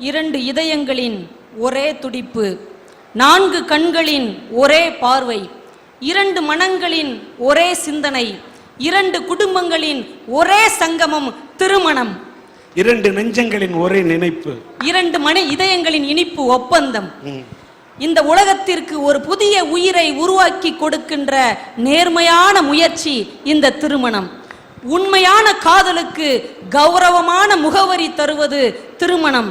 2 இதயங்களின் ஒரே துடிப்பு, 4 கண்களின் ஒரே பார்வை, 2 மனங்களின் ஒரே சிந்தனை, 2 குடும்பங்களின் ஒரே சங்கமம் திருமணம், 2 நெஞ்சங்களின் ஒரே நினைப்பு, 2 இதயங்களின் இனிப்பு ஒப்பந்தம். இந்த உலகத்திற்கு ஒரு புதிய உயிரை உருவாக்கி கொடுக்கின்ற நேர்மையான முயற்சி இந்த திருமணம். உண்மையான காதலுக்கு கௌரவமான முகவரி தருவது திருமணம்.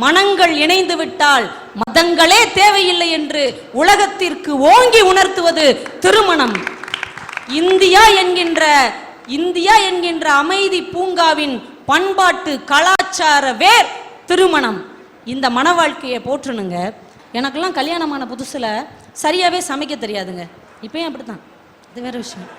மனங்கள் இணைந்து விட்டால் மதங்களே தேவையில்லை என்று உலகத்திற்கு ஓங்கி உணர்த்துவது திருமணம். இந்தியா என்கின்ற அமைதி பூங்காவின் பண்பாட்டு கலாச்சார வேர் திருமணம். இந்த மன வாழ்க்கையை போற்றணுங்க. எனக்கெல்லாம் கல்யாணமான புதுசில் சரியாகவே சமைக்க தெரியாதுங்க. இப்போயும் அப்படித்தான், அது வேற விஷயம்.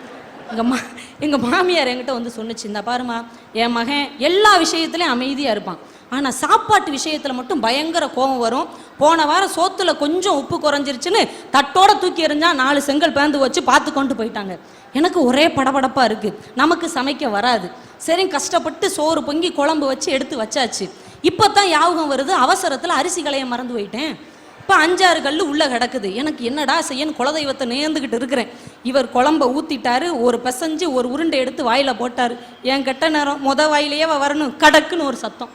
எங்கள் மாமியார் என்கிட்ட வந்து சொன்னிச்சு, இந்த பாருமா, என் மகன் எல்லா விஷயத்துலையும் அமைதியாக இருப்பான், ஆனால் சாப்பாட்டு விஷயத்தில் மட்டும் பயங்கர கோபம் வரும். போன வாரம் சோத்தில் கொஞ்சம் உப்பு குறைஞ்சிருச்சுன்னு தட்டோட தூக்கி எறிஞ்சா 4 செங்கல் பேந்து வச்சு பார்த்து கொண்டு போயிட்டாங்க. எனக்கு ஒரே படபடப்பாக இருக்குது, நமக்கு சமைக்க வராது. சரி, கஷ்டப்பட்டு சோறு பொங்கி குழம்பு வச்சு எடுத்து வச்சாச்சு. இப்போ தான் யாபகம் வருது, அவசரத்தில் அரிசி களைய மறந்து போயிட்டேன். இப்போ 5-6 கல் உள்ளே கிடக்குது. எனக்கு என்னடா செய்யன்னு குலதெய்வத்தை நேர்ந்துக்கிட்டு இருக்கிறேன். இவர் குழம்ப ஊற்றிட்டாரு, ஒரு பிசைஞ்சு ஒரு உருண்டை எடுத்து வாயில் போட்டார். என் கெட்ட நேரம் வாயிலேயே வரணும், கடக்குன்னு ஒரு சத்தம்.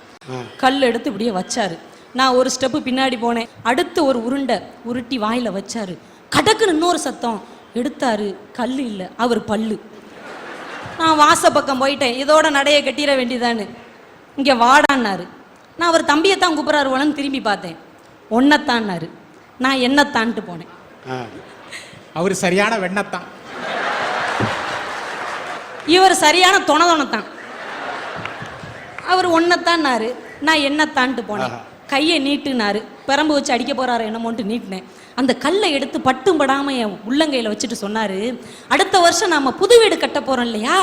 கல் எடுத்து இப்படியே வச்சாரு. நான் ஒரு ஸ்டெப்பு பின்னாடி போனேன். அடுத்து ஒரு உருண்டை உருட்டி வாயில் வச்சாரு. கடக்குன்னு இன்னொரு சத்தம். எடுத்தாரு, கல் இல்லை, அவர் பல்லு. நான் வாச பக்கம் போயிட்டேன், இதோட நடைய கட்டிட வேண்டியதான்னு. இங்கே வாடான்னாரு. நான் அவர் தம்பியைத்தான் கூப்பிட்றாரு போலன்னு திரும்பி பார்த்தேன். ஒன்னத்தான்னாரு. நான் என்னத்தான்ட்டு போனேன். அவர் சரியான வெண்ணத்தான், இவர் சரியான தொணதான். அவர் ஒன்னத்தான்னாரு, நான் என்னத்தான்ட்டு போனேன். கையை நீட்டுனாரு. பெரம்பு வச்சு அடிக்க போறாரு என்னமோன்ட்டு நீட்டினேன். அந்த கல்லை எடுத்து பட்டும் படாம என் உள்ளங்கையில வச்சுட்டு சொன்னாரு, அடுத்த வருஷம் நாம புது வீடு கட்ட போறோம் இல்லையா,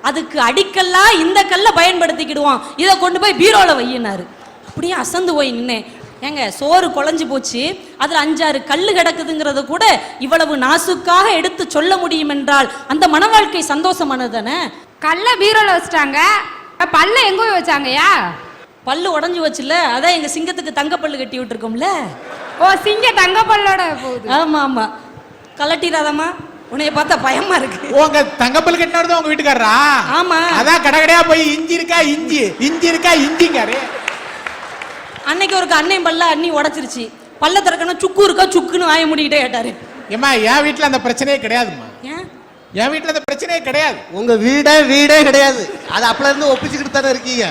அதுக்கு அடிக்கல்லா இந்த கல்லை பயன்படுத்திக்கிடுவோம், இதை கொண்டு போய் பீரோல வையினாரு. அப்படியே அசந்து போய் நின்னேன். ஏங்க, சோறு குழஞ்சு போச்சு, அதுல 5-6 கல்லு கிடக்குதுங்கிறத கூட இவ்வளவு நாசுக்காக எடுத்து சொல்ல முடியும் என்றால் அந்த மன வாழ்க்கை சந்தோஷமானது தானே. கல்ல பீரோல வச்சுட்டாங்க, பல்ல எங்க போய் வச்சாங்கயா? பல்லு உடஞ்சு வச்சுல, அதான் எங்க சிங்கத்துக்கு தங்க பல்லு கட்டி விட்டுருக்கோம்ல. ஓ, சிங்க தங்க பல்லோட போகுது. ஆமா ஆமா, கலட்டிராதம்மா, உன்னைய பார்த்தா பயமா இருக்கு. உங்க தங்கப்பல் கட்டினது உங்க வீட்டுக்காரரா? ஆமா, அதான் கடைக்கடையா போய் இஞ்சி இருக்கா இஞ்சி, இஞ்சி இருக்கா இஞ்சிங்காரு. அன்னைக்கு ஒரு அன்னையும் பல்ல அண்ணி உடைச்சிருச்சு. பல்ல திறக்கணும், சுக்கு இருக்கா சுக்குன்னு வாய முடிக்கிட்டே கேட்டாரு. ஏமா, என் வீட்டுல அந்த பிரச்சனையே கிடையாதுமா. என் வீட்டுல அந்த பிரச்சனையே கிடையாது. உங்க வீடே கிடையாது, அது அப்பல இருந்து ஒப்பிச்சுக்கிட்டு தானே இருக்கீங்க.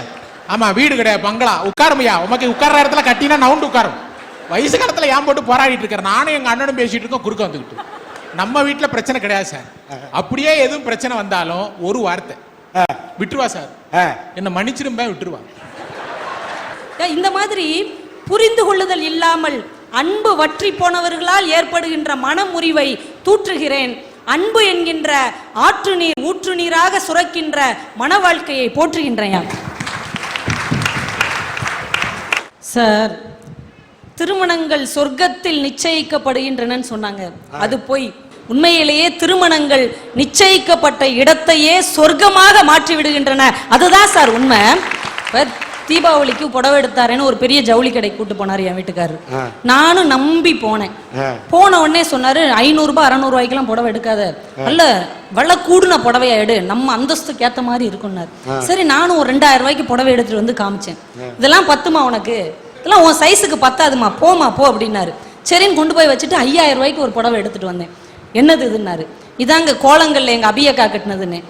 ஆமா, வீடு கிடையாது, பங்களா. உட்காருமையா, உமக்கு உட்கார்ற இடத்துல கட்டினா நவுண்டு உட்காரும். வயசு காலத்துல ஏன் போட்டு போராடிட்டு இருக்காரு. நானும் எங்க அண்ணனும் பேசிட்டு இருக்கோம், குறுக்க வந்துக்கிட்டு. நம்ம வீட்டுல பிரச்சனை கிடையாது சார். அப்படியே எதுவும் பிரச்சனை வந்தாலும் ஒரு வார்த்தை விட்டுருவா சார், என்ன மன்னிச்சிரும்பா விட்டுருவா. இந்த மாதிரி புரிந்து கொள்ளுதல் இல்லாமல் அன்பு வற்றி போனவர்களால் ஏற்படுகின்ற மனமுறிவை தூற்றுகிறேன். அன்பு என்கின்ற ஆற்று நீர் ஊற்று நீராக சுரக்கின்ற மன வாழ்க்கையை போற்றுகின்றேன். சார், திருமணங்கள் சொர்க்கத்தில் நிச்சயிக்கப்படுகின்றன சொன்னாங்க, அது போய். உண்மையிலேயே திருமணங்கள் நிச்சயிக்கப்பட்ட இடத்தையே சொர்க்கமாக மாற்றி விடுகின்றன, அதுதான் சார் உண்மை. தீபாவளிக்கு புடவை எடுத்தாருன்னு ஒரு பெரிய ஜவுளி கடைக்கு கூட்டு போனாரு என் வீட்டுக்காரரு. நானும் நம்பி போனேன். போன உடனே சொன்னாரு, 500 ரூபாய் 600 ரூபாய்க்கெல்லாம் புடவை எடுக்காத, நல்ல வெள்ள கூடுன புடவையா எடு, நம்ம அந்தஸ்துக்கு ஏத்த மாதிரி இருக்குன்னாரு. சரி, நானும் ஒரு 2000 ரூபாய்க்கு புடவை எடுத்துட்டு வந்து காமிச்சேன். இதெல்லாம் பத்துமா உனக்கு, இதெல்லாம் உன் சைஸுக்கு பத்தாதுமா, போமா போ அப்படின்னாரு. சரின்னு கொண்டு போய் வச்சுட்டு 5000 ரூபாய்க்கு ஒரு புடவை எடுத்துட்டு வந்தேன். என்னது இதுன்னாரு. இதாங்க கோலங்கள்ல எங்க அபியக்கா கட்டினதுன்னு.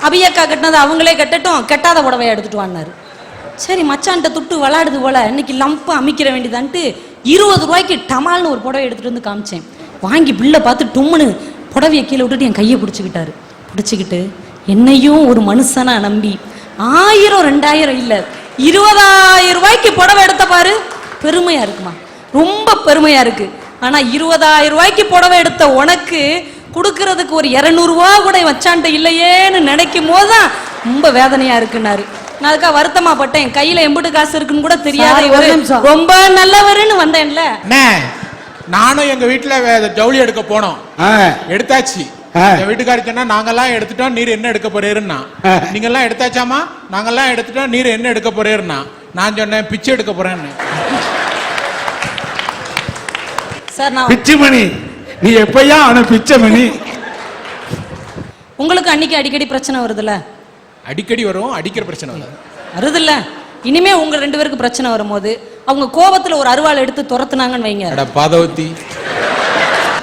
அபியக்கா கட்டினது அவங்களே கட்டட்டும், கெட்டாத புடவையா எடுத்துட்டு வான்னாரு. சரி, மச்சான்ட்ட துட்டு விளாடுது போல, இன்னைக்கு லம்பு அமைக்கிற வேண்டியதான்ட்டு 20 ரூபாய்க்கு டமால்னு ஒரு புடவை எடுத்துட்டு வந்து காமிச்சேன். வாங்கி பில்லை பார்த்து டொம்முன்னு புடவையை கீழே விட்டுட்டு என் கையை பிடிச்சிக்கிட்டு என்னையும் ஒரு மனுஷனா நம்பி 1000 2000 இல்லை 20000 ரூபாய்க்கு புடவை எடுத்த பாரு, பெருமையா இருக்குமா, ரொம்ப பெருமையா இருக்கு. ஆனா 20000 ரூபாய்க்கு புடவை எடுத்த உனக்கு கொடுக்கறதுக்கு ஒரு 200 ரூபா கூட வச்சான்ட்ட இல்லையேன்னு நினைக்கும் போதுதான் ரொம்ப வேதனையா இருக்குன்னாரு. நான் அதுக்காக வருத்தமா பட்டேன். கையில எம்புட்டு காசு இருக்குன்னு கூட தெரியாத ரொம்ப நல்லவருன்னு வந்தேன்ல. நானும் எங்க வீட்டுல ஜவுளி எடுக்க போனோம், எடுத்தாச்சு. வீட்டுக்காரி சொன்னா, நாங்கெல்லாம் எடுத்துட்டோம், நீர் என்ன எடுக்க போறேருன்னா. நீங்க எல்லாம் எடுத்தாச்சாமா? நாங்கெல்லாம் எடுத்துட்டோம், நீர் என்ன எடுக்க போறேருன்னா. நான் சொன்னேன் பிச்சை எடுக்க போறேன்னு. சார் நான் பிச்சுமணி, நீ எப்பயா அவன பிச்சமணி? உங்களுக்கு அன்னைக்கு அடிக்கடி பிரச்சனை வருதுல்ல? அடிக்கடி வரும், அடிக்கிற பிரச்சனை வரும். வருதுல்ல? இனிமே உங்க 2 பேருக்கு பிரச்சனை வரும்போது அவங்க கோபத்துல ஒரு அருவாள் எடுத்து துரத்துனாங்கன்னு வைங்க. அட பாதவத்தி,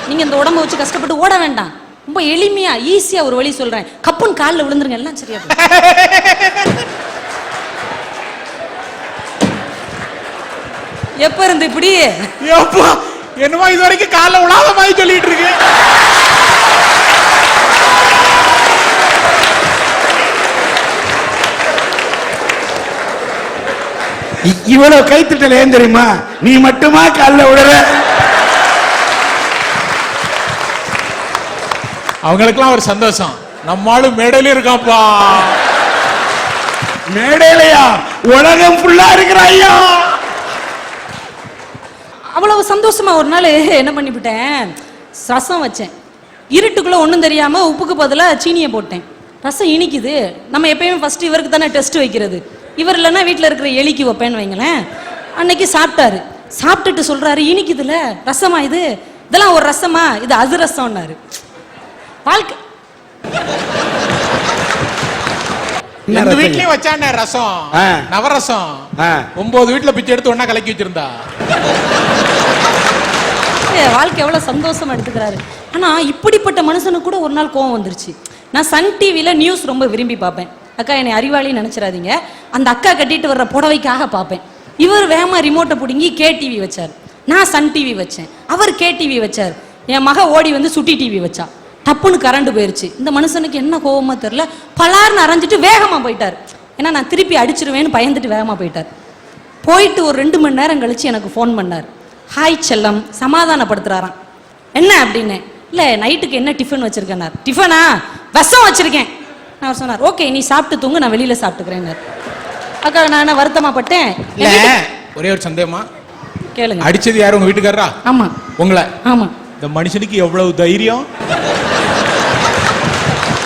நீங்க இந்த உடம்ப வச்சு கஷ்டப்பட்டு ஓட வேண்டாம். ரொம்ப எளிமையா ஈஸியா ஒரு வழி சொல்றேன். கப்புன்னு காலில் விழுந்துருங்க, எல்லாம் சரியா போயிடும். எப்ப இருந்து இப்படி என்னமோ இது வரைக்கும் காலைல உலாத மாதிரி சொல்லிட்டு இருக்கு. இவ்வளவு கைத்திட்டல ஏன் தெரியுமா? நீ மட்டுமா கால்ல விடுற? அவங்களுக்கெல்லாம் ஒரு சந்தோஷம், நம்மளும் மேடையில இருக்காப்பா. மேடையிலையா? உலகம் ஃபுல்லா இருக்கிற ஐயா. அவ்வளவு சந்தோஷமா ஒரு நாள் என்ன பண்ணிவிட்டேன், ரசம் வச்சேன். இருட்டுக்குள்ள ஒன்றும் தெரியாம உப்புக்கு பதிலாக சீனியை போட்டேன். ரசம் இனிக்குது. நம்ம எப்பயுமே ஃபர்ஸ்ட் இவருக்கு தானே டெஸ்ட் வைக்கிறது. இவர் இல்லைன்னா வீட்டில் இருக்கிற எலிக்கு வைப்பேன்னு வைங்களேன். அன்னைக்கு சாப்பிட்டாரு. சாப்பிட்டுட்டு சொல்றாரு, இனிக்குதுல ரசமா இது? இதெல்லாம் ஒரு ரசமா? இது அதிரசம்னாரு. வாழ்க்கை எங்க வீட்லயும் வச்சானே ரசம், நவரசம். 9 வீட்டுல பிச்சை எடுத்து ஒன்னா கலக்கி வச்சிருந்தா. வாழ்க்கை எவ்வளவு சந்தோஷமா எடுத்துக்கிறாரு. ஆனா இப்படிப்பட்ட மனுஷனுக்கு கூட ஒரு நாள் கோவம் வந்துருச்சு. நான் சன் டிவில நியூஸ் ரொம்ப விரும்பி பார்ப்பேன். அக்கா என்னை அறிவாளின்னு நினைச்சிடாதீங்க. அந்த அக்கா கட்டிட்டு வர்ற புடவைக்காக பார்ப்பேன். இவர் வேகமா ரிமோட்டை பிடுங்கி கே டிவி வச்சார். நான் சன் டிவி வச்சேன். அவர் கே டிவி வச்சார். என் மக ஓடி வந்து சுட்டி டிவி வச்சா. டப்புன்னு கரண்ட் போயிருச்சு. இந்த மனுஷனுக்கு என்ன கோவமா தெரியல, பலார்னு அரைஞ்சிட்டு வேகமா போயிட்டார். ஏன்னா நான் திருப்பி அடிச்சிருவேன்னு பயந்துட்டு வேகமா போயிட்டார். போயிட்டு ஒரு 2 மணி நேரம் கழிச்சு எனக்கு ஃபோன் பண்ணார். ஹாய் செல்லம், சமாதானப்படுத்துறாராம். என்ன அப்படின்னு. இல்லை நைட்டுக்கு என்ன டிஃபன் வச்சிருக்கேன்னார். டிஃபனா? விஷம் வச்சிருக்கேன். நான் சொன்னார், ஓகே நீ சாப்பிட்டு தூங்க, நான் வெளியில சாப்பிட்டுக்கிறேன். அக்கா நான் வருத்தமா பட்டேன். ஒரே ஒரு சந்தேகமா கேளுங்க. அடிச்சது யாரு? உங்க வீட்டுக்காரரா? ஆமா. உங்களை? ஆமா. இந்த மனுஷனுக்கு எவ்வளவு தைரியம்!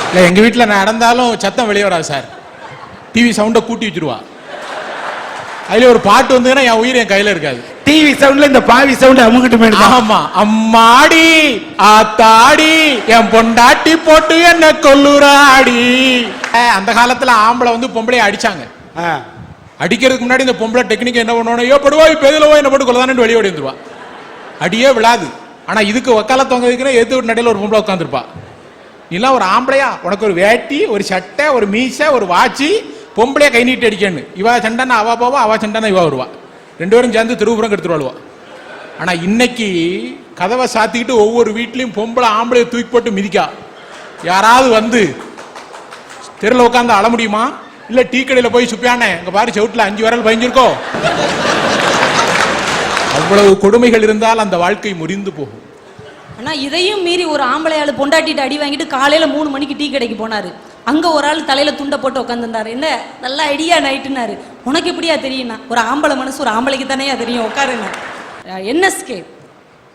இல்ல எங்க வீட்டுல நடந்தாலும் சத்தம் வெளியே வராது சார். டிவி சவுண்ட கூட்டி வச்சிருவா. அதுல ஒரு பாட்டு வந்ததுன்னா என் உயிர் என் கையில இருக்காது. டிவி சவுண்ட்ல இந்த பாவி சவுண்ட் அமுகிட்டு போயிடுது. ஆமா, அம்மாடி ஆத்தாடி என் பொண்டாட்டி போட்டு என்ன கொல்லுறாடி. அந்த காலத்துல ஆம்பளை வந்து பொம்பளைய அடிச்சாங்க. அடிக்கிறதுக்கு முன்னாடி இந்த பொம்பளை டெக்னிக் என்ன பண்ணுவோம், ஐயோ படுவா இப்ப எதுலவோ என்ன போட்டு கொள்ளதானு வெளியே ஓடி வந்துருவா. அடியே விழாது. ஆனா இதுக்கு வக்கால தொங்க வைக்கிறேன், எது ஒரு நடையில ஒரு பொம்பளை உட்காந்துருப்பா. நீலாம் ஒரு ஆம்பளையா? உனக்கு ஒரு வேட்டி, ஒரு சட்டை, ஒரு மீசை, ஒரு வாட்சி, பொம்பளையா கை நீட்டி அடிக்கணும். இவா சண்டானா அவா போவா, அவா சண்டானா இவா வருவா. 2 பேரும் சேர்ந்து திருவுபுரம் எடுத்துருவாளுவா. ஆனா இன்னைக்கு கதவை சாத்திக்கிட்டு ஒவ்வொரு வீட்லயும் பொம்பளை ஆம்பளைய தூக்கி போட்டு மிதிக்கா. யாராவது வந்து தெருல உட்காந்து அழ முடியுமா? இல்ல டீ கடையில போய் சுப்பியானே இங்க பாரு செவுட்டுல 5 விரல் பயஞ்சிருக்கோ. அவ்வளவு கொடுமைகள் இருந்தால் அந்த வாழ்க்கை முறிந்து போகும். ஆனா இதையும் மீறி ஒரு ஆம்பளையாளு பொண்டாட்டிட்டு அடி வாங்கிட்டு காலையில 3 மணிக்கு டீ கடைக்கு போனாரு. அங்க ஒரு ஆள் தலையில துண்டை போட்டு உட்காந்துருந்தாரு. என்ன நல்லா ஐடியா நைட்டுனாரு. உனக்கு எப்படியா தெரியும்னா, ஒரு ஆம்பளை மனசு ஒரு ஆம்பளைக்கு தானே தெரியும், உட்காருங்க. என்எஸ்கே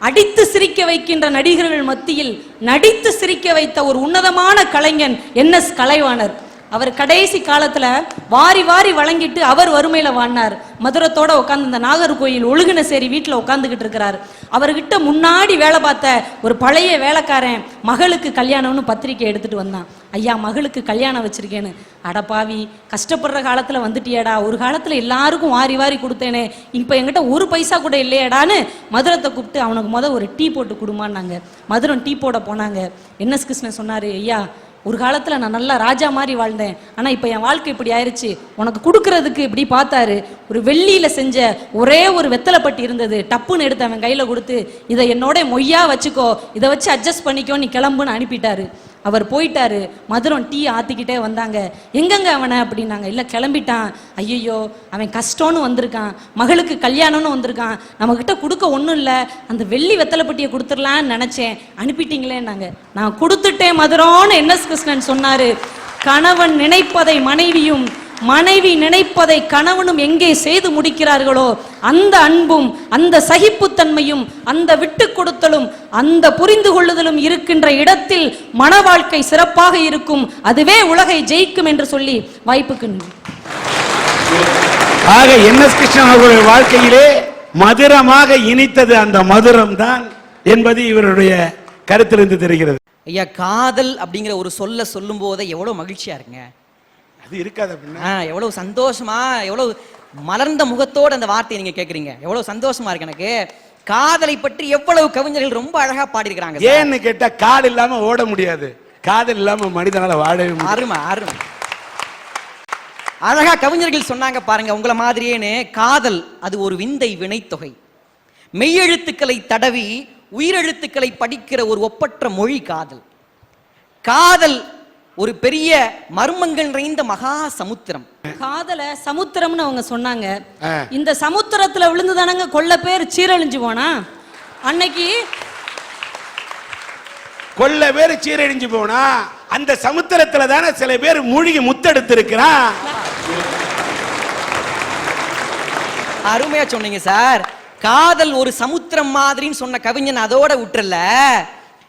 அடித்து சிரிக்க வைக்கின்ற நடிகர்கள் மத்தியில் நடித்து சிரிக்க வைத்த ஒரு உன்னதமான கலைஞன் என்எஸ் கலைவாணர். அவர் கடைசி காலத்துல வாரி வாரி வழங்கிட்டு அவர் வறுமையில வாழ்னார். மதுரத்தோட உட்காந்து இந்த நாகர்கோயில் ஒழுகினசேரி வீட்டுல உட்காந்துக்கிட்டு இருக்கிறார். அவர்கிட்ட முன்னாடி வேலை பார்த்த ஒரு பழைய வேலைக்காரன் மகளுக்கு கல்யாணம்னு பத்திரிக்கை எடுத்துட்டு வந்தான். ஐயா மகளுக்கு கல்யாணம் வச்சிருக்கேன்னு. அடப்பாவி, கஷ்டப்படுற காலத்துல வந்துட்டியடா, ஒரு காலத்துல எல்லாருக்கும் வாரி வாரி கொடுத்தேனே, இப்ப என்கிட்ட 1 பைசா கூட இல்லையடான்னு மதுரத்தை கூப்பிட்டு அவனுக்கு ஒரு டீ போட்டு கொடுமான்னாங்க. மதுரம் டீ போட போனாங்க. என்எஸ் கிருஷ்ணன் சொன்னாரு, ஐயா ஒரு காலத்துல நான் நல்லா ராஜா மாதிரி வாழ்ந்தேன், ஆனா இப்ப என் வாழ்க்கை இப்படி ஆயிடுச்சு, உனக்கு கொடுக்கறதுக்கு இப்படி பார்த்தாரு. ஒரு வெள்ளியில செஞ்ச ஒரே ஒரு வெத்தலைப்பட்டி இருந்தது. டப்புன்னு எடுத்து அவன் கையில கொடுத்து, இதை என்னோட மொய்யா வச்சுக்கோ, இதை வச்சு அட்ஜஸ்ட் பண்ணிக்கோ, நீ கிளம்புன்னு அனுப்பிட்டாரு. அவர் போயிட்டாரு. மதுரம் டீ ஆத்திக்கிட்டே வந்தாங்க. எங்கங்க அவனை அப்படின்னாங்க. இல்லை கிளம்பிட்டான். ஐயோ அவன் கஷ்டம்னு வந்திருக்கான், மகளுக்கு கல்யாணம்னு வந்திருக்கான், நம்மக்கிட்ட கொடுக்க ஒன்றும் இல்லை, அந்த வெள்ளி வெத்தலைப்பட்டியை கொடுத்துடலான்னு நினச்சேன், அனுப்பிட்டீங்களேன்னாங்க. நான் கொடுத்துட்டேன் மதுரம்னு என்எஸ் கிருஷ்ணன் சொன்னாரு. கணவன் நினைப்பதை மனைவியும் மனைவி நினைப்பதை கணவனும் எங்கே செய்து முடிக்கிறார்களோ அந்த அன்பும் அந்த சகிப்புத்தன்மையும் அந்த விட்டு கொடுத்தலும் அந்த புரிந்து கொள்ளுதலும் இருக்கின்ற இடத்தில் மன வாழ்க்கை சிறப்பாக இருக்கும். அதுவே உலகை ஜெயிக்கும் என்று சொல்லி வாய்ப்புக்கு ஆக என்.எஸ். கிருஷ்ணன் அவர்களுடைய வாழ்க்கையிலே மதுரமாக இனித்தது அந்த மதுரம் தான் என்பது இவருடைய கருத்திலிருந்து தெரிகிறது. ஐயா, காதல் அப்படிங்கிற ஒரு சொல்லும் போதே எவ்வளவு மகிழ்ச்சியா இருக்குங்க. அது இருக்காது அப்படின்னா எவ்வளவு சந்தோஷமா, எவ்வளவு மலர்ந்த முகத்தோடு அந்த வார்த்தையை நீங்க கேக்குறீங்க. எவ்வளவு சந்தோஷமா இருக்கு எனக்கு. காதலை பற்றி எவ்வளவு கவிஞர்கள் ரொம்ப அழகா பாடியிருக்கிறாங்க. ஏன்னு கேட்டா கால் இல்லாம ஓட முடியாது, காதல் இல்லாம மனிதனால வாழவே முடியாது. அருமை அருமை. அழகா கவிஞர்கள் சொன்னாங்க பாருங்க, உங்களை மாதிரியேன்னு காதல் அது ஒரு விந்தை வினைத்தொகை. மெய்யெழுத்துக்களை தடவி உயிரெழுத்துக்களை படிக்கிற ஒரு ஒப்பற்ற மொழி காதல். காதல் ஒரு பெரிய மர்மங்கள் நிறைந்த மகா சமுத்திரம். காதல சமுத்திரம்னு அவங்க சொன்னாங்க. இந்த சமுத்திரத்துல விழுந்துதானங்க கொள்ள பேர் சீரழிஞ்சு போனா. அன்னைக்கு கொள்ள பேர் சீரழிஞ்சு போனா அந்த சமுத்திரத்துல தானே சில பேர் மூழ்கி முத்தெடுத்து இருக்கிறான். அருமையா சொன்னீங்க சார். காதல் ஒரு சமுத்திரம் மாதிரின்னு சொன்ன கவிஞன் அதோட விட்டுறல,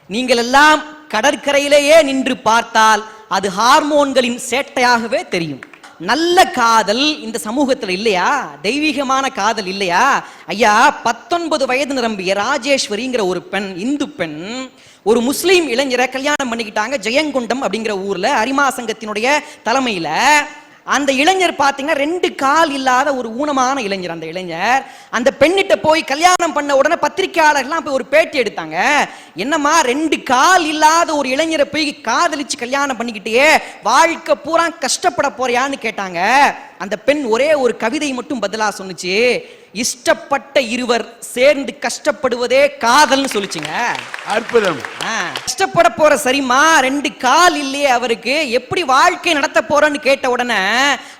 நீங்கள் எல்லாம் கடற்கரையிலேயே நின்று பார்த்தால் அது ஹார்மோன்களின் சேட்டையாகவே தெரியும். நல்ல காதல் இந்த சமூகத்துல இல்லையா? தெய்வீகமான காதல் இல்லையா? ஐயா, 19 வயது நிரம்பிய ராஜேஸ்வரிங்கிற ஒரு பெண், இந்து பெண், ஒரு முஸ்லீம் இளைஞரை கல்யாணம் பண்ணிக்கிட்டாங்க. ஜெயங்கொண்டம் அப்படிங்கிற ஊர்ல அரிமா சங்கத்தினுடைய தலைமையில. அந்த இளைஞர் பாத்தீங்கன்னா 2 கால் இல்லாத ஒரு ஊனமான இளைஞர். அந்த இளைஞர் அந்த பெண்ணிட்ட போய் கல்யாணம் பண்ண உடனே பத்திரிகையாளர்லாம் போய் ஒரு பேட்டி எடுத்தாங்க. என்னம்மா 2 கால் இல்லாத ஒரு இளைஞரை போய் காதலிச்சு கல்யாணம் பண்ணிக்கிட்டே வாழ்க்கை பூரா கஷ்டப்பட போறியான்னு கேட்டாங்க. அந்த பெண் ஒரே ஒரு கவிதை மட்டும் பதிலா சொன்னுச்சு, இஷ்டப்பட்ட இருவர் சேர்ந்து கஷ்டப்படுவதே காதல்னு சொல்லிச்சுங்க. அற்புதம். கஷ்டப்பட போற சரிமா, 2 கால் இல்லையே அவருக்கு, எப்படி வாழ்க்கை நடத்த போறன்னு கேட்ட உடனே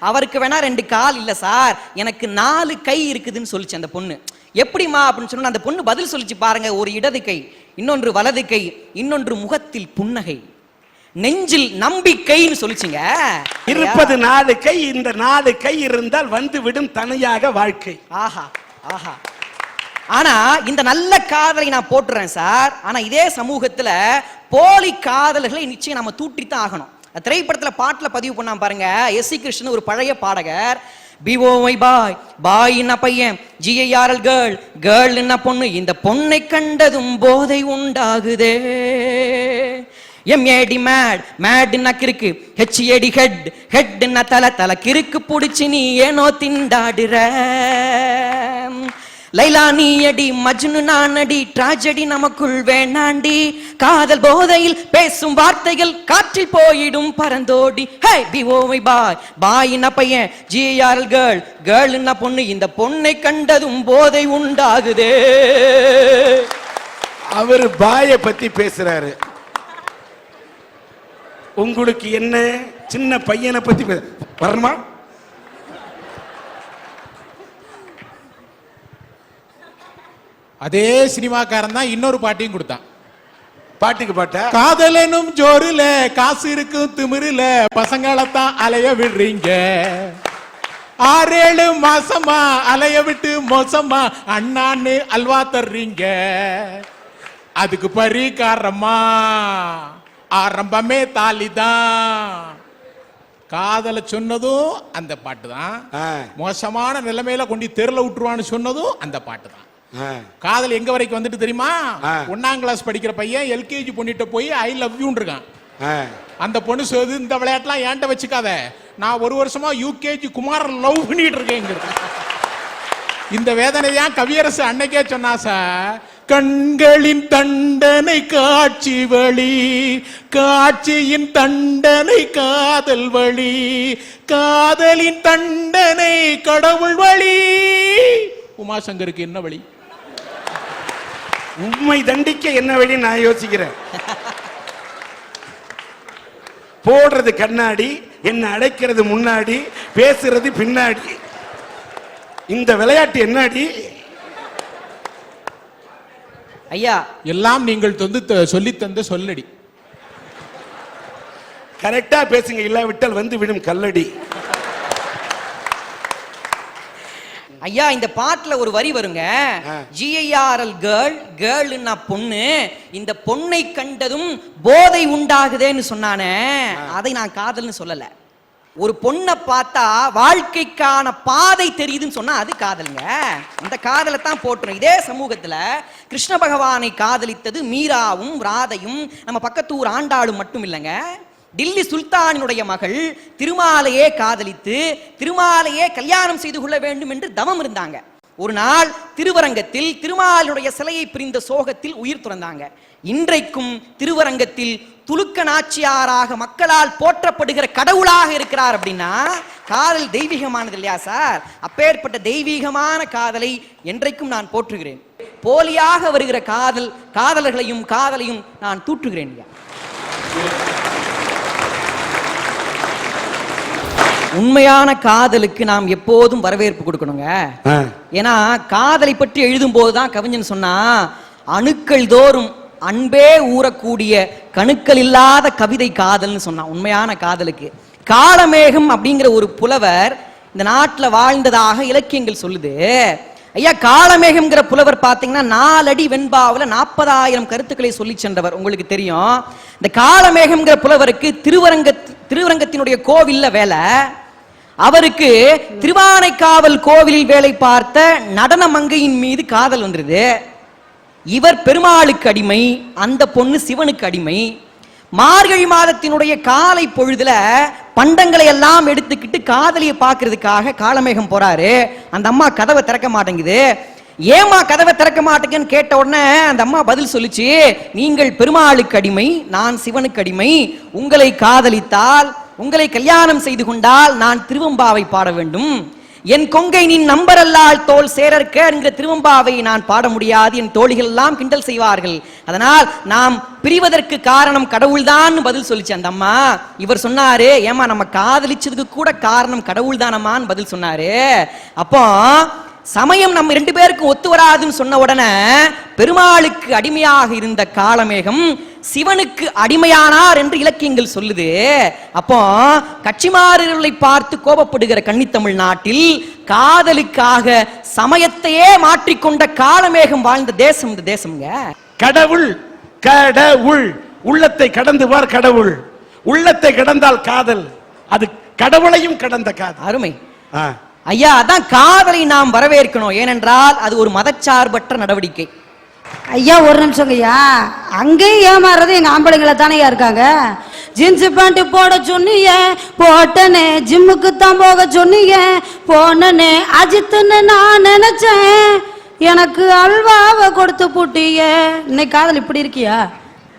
அவருக்கு வேணா 2 கால் இல்ல சார், எனக்கு 4 கை இருக்குதுன்னு சொல்லிச்சு அந்த பொண்ணு. எப்படிமா அப்படின்னு சொன்னா அந்த பொண்ணு பதில் சொல்லிச்சு பாருங்க, ஒரு இடது கை, இன்னொன்று வலது கை, இன்னொன்று முகத்தில் புன்னகை, நெஞ்சில் நம்பிக்கைன்னு சொல்லிச்சுங்க. இருப்பது 4 கை, இந்த 4 கை இருந்தால் வந்து விடும் தனியாக வாழ்க்கை. ஆஹா ஆஹா. ஆனா இந்த நல்ல காதலை நான் போட்டுறேன் சார். ஆனா இதே சமூகத்துல போலி காதல்களை நிச்சயம் நம்ம தூட்டித்தான் ஆகணும். திரைப்படத்துல பாட்டுல பதிவு பண்ணா பாருங்க, எஸ்.சி. கிருஷ்ணன் ஒரு பழைய பாடகர். பிஓஐ பாய், பாய் என்ன பையன், ஜிஐஆர்எல் கேர்ள், கேர்ள் என்ன பொண்ணு, இந்த பொண்ணை கண்டதும் போதை உண்டாகுதே, எம்ஏடி மேட், மேட்னா கிறுக்கு, ஹெச்ஏடி ஹெட், ஹெட்னா தலை, தலை கிறுக்கு புடிச்சு நீ ஏனோ திண்டாடுற, லைலா நீ அடி, மஜ்னு நான் அடி, ட்ராஜடி நமக்குள் வேணாண்டி, காதல் போதையில் பேசும் வார்த்தைகள் காற்றில் போயிடும் பறந்தோடி. ஹே பிஓஐ பாய், பாய்னா பையன், ஜிஆர்எல் கேர்ள், கேர்ள்னா பொண்ணு, இந்த பொண்ணை கண்டதும் போதை உண்டாகுதே. அவர் பாய பத்தி பேசுறாரு, உங்களுக்கு என்ன சின்ன பையனை பத்தி வரணுமா? அதே சினிமாக்காரன் தான் இன்னொரு பாட்டையும் கொடுத்தான். பாட்டுக்கு பாட்டா, காதலனும் ஜோருல காசு இருக்கும் திமிருல பசங்களைத்தான் அலைய விடுறீங்க, 6-7 மாசமா அலைய விட்டு மோசமா அண்ணான்னு அல்வா தர்றீங்க, அதுக்கு பரிகாரமா ஆரம்பமே தாலிதான். காதல சொன்னதும் அந்த பாட்டு தான், மோசமான நிலைமையில கொண்டு தெருல விட்டுருவான்னு சொன்னதும் அந்த பாட்டு தான். காதல் எங்க வரைக்கும் வந்துட்டு தெரியுமா? 1ஆம் கிளாஸ் படிக்கிற பையன் எல்கேஜி பொண்ணிட்ட போய் ஐ லவ் யூன்னு இருக்கான். அந்த பொண்ணு சொல்லுது, இந்த விளையாட்டுலாம் ஏன்ட்ட வச்சுக்காத, நான் 1 வருஷமா யூகேஜி குமார் லவ் பண்ணிட்டு இருக்கேன். இந்த வேதனைதான் கவியரசு அன்னைக்கே சொன்னா சார், கண்களின் தண்டனை காட்சி வழி, காட்சியின் தண்டனை காதல் வழி, காதலின் தண்டனை கடவுள் வழி. உமாசங்கருக்கு என்ன வழி? உண்மை தண்டிக்க என்ன வழி நான் யோசிக்கிறேன். போடுறது கண்ணாடி, என்ன அடைக்கிறது முன்னாடி, பேசுறது பின்னாடி, இந்த விளையாட்டு என்னடி? ஐயா, எல்லாம் நீங்கள் சொல்லி தந்த சொல்லடி. கரெக்டா பேசுங்க, இல்லாவிட்டால் வந்து விடும் கல்லடி. ஐயா, இந்த பாட்டுல ஒரு வரி வருங்க, ஜிஐஆர்எல் கேர்ள், கேர்ள்னா பொண்ணு, இந்த பொண்ணை கண்டதும் போதை உண்டாகுதேன்னு சொன்னானே, அதை நான் காதல்னு சொல்லல. ஒரு பொண்ணை பார்த்தா வாழ்க்கைக்கான பாதை தெரியுதுன்னு சொன்னா அது காதலுங்க. அந்த காதலை தான் போட்டுரும். இதே சமூகத்துல கிருஷ்ண பகவானை காதலித்தது மீராவும் ராதையும் நம்ம பக்கத்தூர் ஆண்டாளும் மட்டும் இல்லைங்க. டில்லி சுல்தானினுடைய மகள் திருமாலையே காதலித்து திருமாலையே கல்யாணம் செய்து கொள்ள வேண்டும் என்று தவம் இருந்தாங்க. ஒரு நாள் திருவரங்கத்தில் திருமாலுடைய சிலையை பிரிந்த சோகத்தில் உயிர் துறந்தாங்க. இன்றைக்கும் திருவரங்கத்தில் துலுக்க நாச்சியாராக மக்களால் போற்றப்படுகிற கடவுளாக இருக்கிறார். அப்படின்னா காதல் தெய்வீகமானது இல்லையா சார்? அப்பேற்பட்ட தெய்வீகமான காதலை என்றைக்கும் நான் போற்றுகிறேன். போலியாக வருகிற காதலர்களையும் காதலையும் நான் தூற்றுகிறேன். உண்மையான காதலுக்கு நாம் எப்போதும் வரவேற்பு கொடுக்கணுங்க. ஏன்னா காதலை பற்றி எழுதும் போதுதான் கவிஞன் சொன்னா, அணுக்கள் தோறும் அன்பே ஊறக்கூடிய கணுக்கள் இல்லாத கவிதை காதல்னு சொன்னான். உண்மையான காதலுக்கு காலமேகம் அப்படிங்கிற ஒரு புலவர் இந்த நாட்டில் வாழ்ந்ததாக இலக்கியங்கள் சொல்லுது. ஐயா, காலமேகம்ங்கிற புலவர் பார்த்தீங்கன்னா 4 அடி வெண்பாவில் 40,000 கருத்துக்களை சொல்லி சென்றவர். உங்களுக்கு தெரியும். இந்த காலமேகம்ங்கிற புலவருக்கு திருவரங்கத்தினுடைய கோவில்ல வேலை. அவருக்கு திருவானைக்காவல் கோவிலில் வேலை பார்த்த நடன மங்கையின் மீது காதல் வந்துருது. இவர் பெருமாளுக்கு அடிமை, அந்த பொண்ணு சிவனுக்கு அடிமை. மார்கழி மாதத்தினுடைய காலை பொழுதுல பண்டங்களை எல்லாம் எடுத்துக்கிட்டு காதலியை பார்க்கறதுக்காக காலமேகம் போறாரு. அந்த அம்மா கதவை திறக்க மாட்டேங்குது. ஏமா கதவை திறக்க மாட்டேங்கன்னு கேட்ட உடனே அந்த அம்மா பதில் சொல்லிச்சு, நீங்கள் பெருமாளுக்கு அடிமை, நான் சிவனுக்கு அடிமை. உங்களை காதலித்தால், உங்களை கல்யாணம் செய்து கொண்டால் நான் திருவம்பாவை பாட வேண்டும். என் கொங்கை நின் நம்பரல்லால் தோல் சேரற்க என்கிற திருவம்பாவை நான் பாட முடியாது. என் தோழிகள் எல்லாம் கிண்டல் செய்வார்கள். அதனால் நாம் பிரிவதற்கு காரணம் கடவுள்தான் பதில் சொல்லிச்சு அந்த அம்மா. இவர் சொன்னாரு, ஏமா நம்ம காதலிச்சதுக்கு கூட காரணம் கடவுள் தானம்மான்னு பதில் சொன்னாரு. அப்போ சமயம் நம்ம 2 பேருக்கும் ஒத்து வராதுன்னு சொன்ன உடனே பெருமாளுக்கு அடிமையாக இருந்த காலமேகம் சிவனுக்கு அடிமையானார் என்று இலக்கியங்கள் சொல்லுது. அப்போ கட்சிமாறுகளை பார்த்து கோபப்படுகிற கன்னித்தமிழ் நாட்டில் காதலுக்காக சமயத்தையே மாற்றிக்கொண்ட காலமேகம் வாழ்ந்த தேசம் இந்த தேசம்ங்க. கடவுள் கடவுள் உள்ளத்தை கடந்து பார். கடவுள் உள்ளத்தை கடந்தால் காதல், அது கடவுளையும் கடந்த காதல். அருமை ஐயா, அதான் காதலை நாம் வரவேற்கணும். ஏனென்றால் அது ஒரு மதச்சார்பற்ற நடவடிக்கை. ஐயா ஒரு நிமிஷம் ஐயா, அங்கேயும் ஏமாறுறது எங்க ஆம்பளைங்களை தானே இருக்காங்க. ஜீன்ஸ் பேண்ட் போட சொன்னீங்க, போட்டனே. ஜிம்முக்கு தான் போக சொன்னீங்க, போனனே. அஜித்துன்னு நான் நினைச்சேன், எனக்கு அல்வாவை கொடுத்து பூட்டிய. இன்னைக்கு காதல் இப்படி இருக்கியா?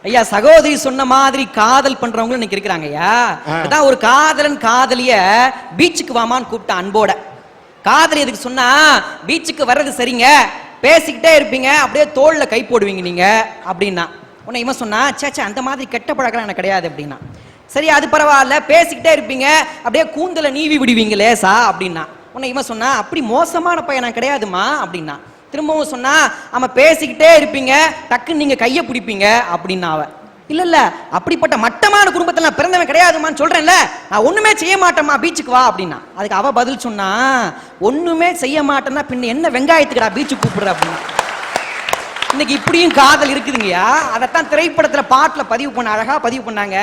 ஐயா, சகோதரி சொன்ன மாதிரி காதல் பண்றவங்க இன்னைக்கு இருக்கிறாங்க. ஐயா, அதான் ஒரு காதலன் காதலிய பீச்சுக்கு வாமான்னு கூப்பிட்டான் அன்போட. காதலி எதுக்கு சொன்னா, பீச்சுக்கு வர்றது சரிங்க, பேசிக்கிட்டே இருப்பீங்க, அப்படியே தோல்ல கை போடுவீங்க நீங்க அப்படின்னா. உன்னை இவன் சொன்னா, சேச்சா அந்த மாதிரி கெட்ட பழக்கம் எனக்கு கிடையாது அப்படின்னா. சரி அது பரவாயில்ல, பேசிக்கிட்டே இருப்பீங்க, அப்படியே கூந்தல நீவி விடுவீங்க லேசா அப்படின்னா. உன்னை இவன் சொன்னா, அப்படி மோசமான பையன் கிடையாதுமா அப்படின்னா. திரும்பவும் சொன்னா, ஆமா பேசிக்கிட்டே இருப்பீங்க, டக்குன்னு நீங்க கையை பிடிப்பீங்க அப்படின்னா. அவ இல்ல இல்ல அப்படிப்பட்ட மட்டமான குடும்பத்துல நான் பிறந்தவன் கிடையாதுமான்னு சொல்றேன்ல, நான் ஒண்ணுமே செய்ய மாட்டேமா, பீச்சுக்கு வா அப்படின்னா. அதுக்கு அவ பதில் சொன்னா, ஒண்ணுமே செய்ய மாட்டேன்னா பின்ன என்ன வெங்காயத்துக்குடா பீச்சுக்கு கூப்பிடுற அப்படின்னா. இன்னைக்கு இப்படியும் காதல் இருக்குதுங்கய்யா. அதைத்தான் திரைப்படத்துல பாட்டுல பதிவு பண்ண, அழகா பதிவு பண்ணாங்க.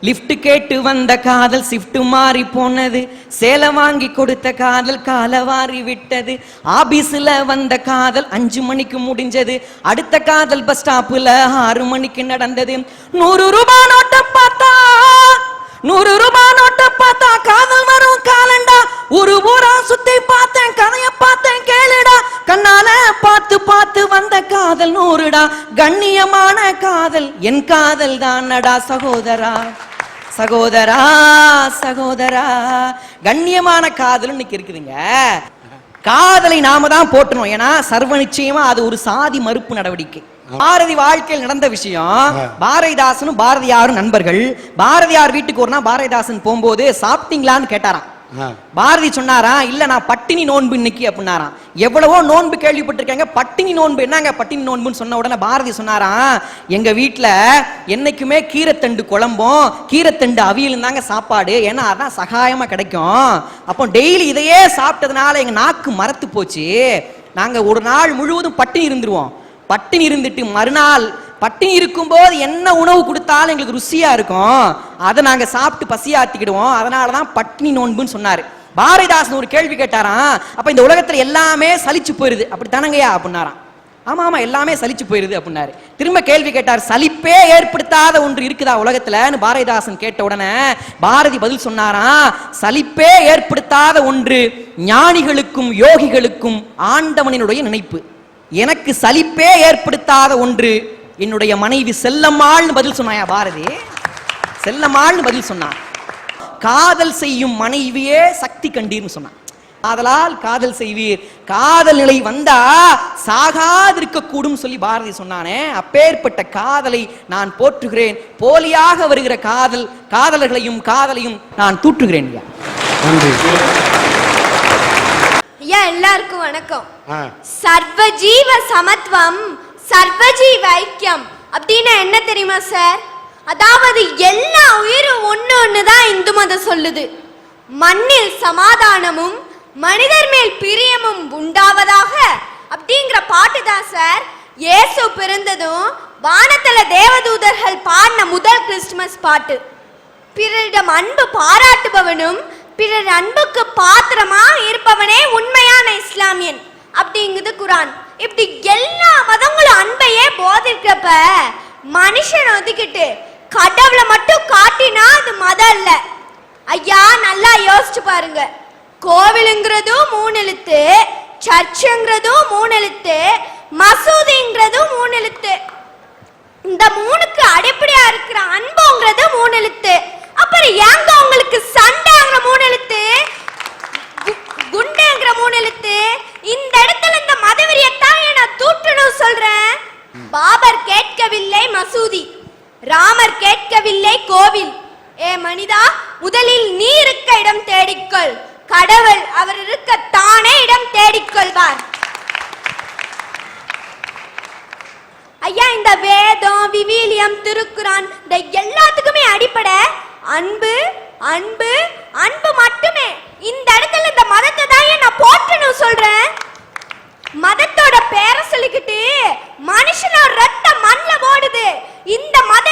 லிப்ட் கேட்டு வந்த காதல் ஷிஃப்ட் மாறி போனது, சேலை வாங்கி கொடுத்த காதல் காலவாரி விட்டது, ஆபீஸ்ல வந்த காதல் 5 மணிக்கு முடிஞ்சது, அடுத்த காதல் பஸ் ஸ்டாப்ல 6 மணிக்கு நடந்தது. 100 ரூபாய் நோட்டை பார்த்தா, 100 ரூபாய் நோட்டை பார்த்தா காதல் வரும் காலண்டா, ஒரு ஊரா சுத்தி பார்த்தேன், கதைய பார்த்தேன் கேளுடா, கண்ணால பார்த்து பார்த்து வந்த காதல் 100டா, கண்ணியமான காதல் என் காதல் தானடா சகோதரா சகோதரா சகோதரா. கண்ணியமான காதல் இன்னைக்கு இருக்குதுங்க. காதலை நாம தான் போட்டணும். ஏன்னா சர்வ நிச்சயமா அது ஒரு சாதி மறுப்பு நடவடிக்கை. பாரதி வாழ்க்கையில் நடந்த விஷயம். பாரதிதாசனும் பாரதியாரும் நண்பர்கள். பாரதியார் வீட்டுக்கு ஒரு நாள் பாரதிதாசன் போகும்போது சாப்பிட்டீங்களான்னு கேட்டாராம். பாரதி சொன்னாரா, இல்ல நான் பட்டினி நோன்பு இன்னைக்கு அப்படின்னாராம். எவ்வளவோ நோன்பு கேள்விப்பட்டிருக்காங்க, பட்டினி நோன்பு என்னங்க பட்டினி நோன்புன்னு சொன்ன உடனே பாரதி சொன்னாராம், எங்க வீட்டுல என்னைக்குமே கீரைத்தண்டு குழம்பும் கீரைத்தண்டு அவியலும் தாங்க சாப்பாடு, ஏன்னா அதான் சகாயமா கிடைக்கும். அப்போ டெய்லி இதையே சாப்பிட்டதுனால எங்க நாக்கு மரத்து போச்சு, நாங்க ஒரு நாள் முழுவதும் பட்டினி இருந்துருவோம். பட்டினி இருந்துட்டு மறுநாள் பட்டினி இருக்கும்போது என்ன உணவு கொடுத்தாலும் எங்களுக்கு ருசியா இருக்கும், அதை நாங்க சாப்பிட்டு பசியாத்திக்கிடுவோம், அதனாலதான் பட்டினி நோன்புன்னு சொன்னாரு. பாரதிதாசன் ஒரு கேள்வி கேட்டாராம், அப்ப இந்த உலகத்துல எல்லாமே சலிச்சு போயிருது அப்படித்தானங்கய்யா அப்படின்னாராம். ஆமா ஆமா எல்லாமே சலிச்சு போயிருது அப்படின்னாரு. திரும்ப கேள்வி கேட்டார், சலிப்பே ஏற்படுத்தாத ஒன்று இருக்குதா உலகத்துலன்னு பாரதிதாசன் கேட்ட உடனே பாரதி பதில் சொன்னாராம், சலிப்பே ஏற்படுத்தாத ஒன்று ஞானிகளுக்கும் யோகிகளுக்கும் ஆண்டவனினுடைய நினைப்பு. எனக்கு சலிப்பே ஏற்படுத்தாத ஒன்று என்னுடைய மனைவி செல்லம்மாள்னு பதில் சொன்னாயா பாரதி. செல்லம்மாள்னு பதில் சொன்னான். காதல் செய்யும் மனைவியே சக்தி கண்டீர்னு சொன்னான். ஆதலால் காதல் செய்வீர், காதல் நிலை வந்தா சாகாதிருக்க கூடும் சொல்லி பாரதி சொன்னானே. அப்பேற்பட்ட காதலை நான் போற்றுகிறேன். போலியாக வருகிற காதலர்களையும் காதலையும் நான் தூற்றுகிறேன். ஐயா எல்லாருக்கும் வணக்கம். சர்வஜீவ சமத்துவம் சர்வஜீவ ஐக்கியம் அப்படின்னா என்ன தெரியுமா சார்? அதாவது எல்லா உயிரும் ஒண்ணுதான் இந்து மதம் சொல்லுது. மண்ணில் சமாதானமும் மனிதர் மேல் பிரியமும் உண்டாவதாக அப்படிங்கிற பாட்டு தான் சார். இயேசு பிறந்ததும் வானத்துல தேவதூதர்கள் பாடின முதல் கிறிஸ்துமஸ் பாட்டு. பிறரிடம் அன்பு பாராட்டுபவனும் பிறர் அன்புக்கு பாத்திரமா இருப்பவனே உண்மையான இஸ்லாமியன் அப்படிங்குது குரான். இப்படி எல்லா மதங்களும் அன்பையே போதிக்கிறப்ப மனுஷன் ஒதுக்கிட்டு கடவுளை மட்டும் காட்டினா அது மதம் இல்ல. ஐயா நல்லா யோசிச்சு பாருங்க. கோவிலுங்கிறதும் 3 எழுத்து, சர்ச்சுங்கிறதும் 3 எழுத்து, மசூதிங்கிறதும் 3 எழுத்து. இந்த 3க்கு அடிப்படையா இருக்கிற அன்புங்கிறது 3 எழுத்து. அப்புறம் ஏங்க உங்களுக்கு சண்டைங்கிற 3 எழுத்து, குண்டுங்கிற 3 எழுத்து? இந்த இடத்துல இந்த மதவெறியத்தான் நான் தூற்றணும் சொல்றேன். பாபர் கேட்கவில்லை மசூதி, ராமர் கேட்கவில்லை கோவில். ஏ மனிதா, முதலில் நீ இருக்க இடம் தேடிக்கொள், கடவுள் அவர் இருக்க தானே இடம் தேடிக்கொள்வார். ஐயா இந்த வேதம் விவிலியம் திருக்குரான் இந்த எல்லாத்துக்குமே அடிப்படை அன்பு அன்பு அன்பு மட்டுமே. இந்த இடத்துல இந்த மதத்தை தான் நான் போற்றணும் சொல்றேன். மதத்தோட பேரை சொல்லிக்கிட்டு மனுஷனோட ரத்தம் மண்ணில் ஓடுது. இந்த மத